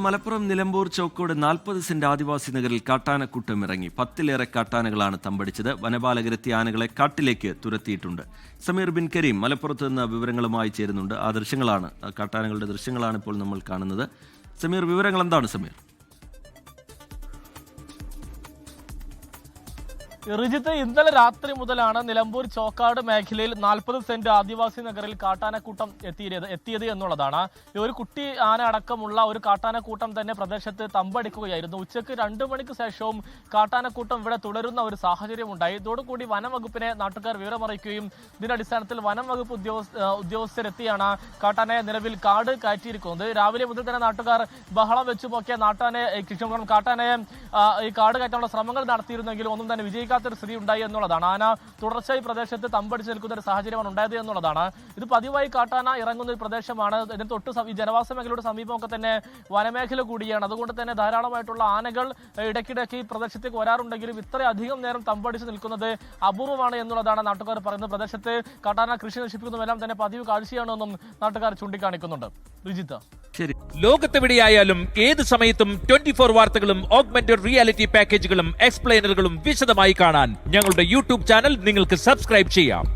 Malappuram Nilambur Chokkad 40 saint ആദിവാസി നഗറിൽ കാട്ടാനക്കൂട്ടം ഇറങ്ങി. 10-ലേറെ കാട്ടാനകളാണ് തമ്പടിച്ചത്. വനപാലകരെത്തി ആനകളെ കാട്ടിലേക്ക് തുരത്തിയിട്ടുണ്ട്. സമീർ ബിൻ കരീം മലപ്പുറത്ത് നിന്ന് വിവരങ്ങളുമായി ചേരുന്നുണ്ട്. ആ ദൃശ്യങ്ങളാണ്, കാട്ടാനകളുടെ ദൃശ്യങ്ങളാണ് ഇപ്പോൾ നമ്മൾ കാണുന്നത്. സമീർ, വിവരങ്ങൾ എന്താണ് സമീർ? റിജിത്ത്, ഇന്നലെ രാത്രി മുതലാണ് നിലമ്പൂർ ചോക്കാട് മേഖലയിൽ 40 സെന്റ് ആദിവാസി നഗറിൽ കാട്ടാനക്കൂട്ടം എത്തിയത് എന്നുള്ളതാണ്. ഒരു കുട്ടി ആന അടക്കമുള്ള ഒരു കാട്ടാനക്കൂട്ടം തന്നെ പ്രദേശത്ത് തമ്പടിക്കുകയായിരുന്നു. ഉച്ചയ്ക്ക് 2 മണിക്ക് ശേഷവും കാട്ടാനക്കൂട്ടം ഇവിടെ തുടരുന്ന ഒരു സാഹചര്യം ഉണ്ടായി. ഇതോടുകൂടി വനം വകുപ്പിനെ നാട്ടുകാർ വിവരമറിയിക്കുകയും ഇതിന്റെ അടിസ്ഥാനത്തിൽ വനം വകുപ്പ് ഉദ്യോഗസ്ഥരെത്തിയാണ് കാട്ടാനയെ നിലവിൽ കാട് കയറ്റിയിരിക്കുന്നത്. രാവിലെ മുതൽ തന്നെ നാട്ടുകാർ ബഹളം വെച്ചു പോക്കിയ കാട്ടാനയെ ഈ കാട് കയറ്റാനുള്ള ശ്രമങ്ങൾ നടത്തിയിരുന്നെങ്കിലും ഒന്നും തന്നെ വിജയിക്കാൻ ഒരു സ്ഥിതി ഉണ്ടായി എന്നുള്ളതാണ്. ആന തുടർച്ചയായി പ്രദേശത്ത് തമ്പടിച്ച് നിൽക്കുന്ന ഒരു സാഹചര്യമാണ് ഉണ്ടായത് എന്നുള്ളതാണ്. ഇത് പതിവായി കാട്ടാന ഇറങ്ങുന്ന ഒരു പ്രദേശമാണ്. ഇതിന് തൊട്ട് ഈ ജനവാസ മേഖലയുടെ സമീപമൊക്കെ തന്നെ വനമേഖല കൂടിയാണ്. അതുകൊണ്ട് തന്നെ ധാരാളമായിട്ടുള്ള ആനകൾ ഇടയ്ക്കിടയ്ക്ക് ഈ പ്രദേശത്തേക്ക് വരാറുണ്ടെങ്കിലും ഇത്രയധികം നേരം തമ്പടിച്ച് നിൽക്കുന്നത് അപൂർവമാണ് എന്നുള്ളതാണ് നാട്ടുകാർ പറയുന്നത്. പ്രദേശത്ത് കാട്ടാന കൃഷി നശിപ്പിക്കുന്നതെല്ലാം തന്നെ പതിവ് കാഴ്ചയാണെന്നും നാട്ടുകാർ ചൂണ്ടിക്കാണിക്കുന്നുണ്ട്. റിജിത്ത്, ലോകത്തെവിടെയായാലും ഏത് സമയത്തും 24 വാർത്തകളും ഓഗ്മെന്റഡ് റിയാലിറ്റി പാക്കേജുകളും എക്സ്പ്ലെയിനറുകളും വിശദമായി കാണാൻ ഞങ്ങളുടെ യൂട്യൂബ് ചാനൽ നിങ്ങൾക്ക് സബ്സ്ക്രൈബ് ചെയ്യാം.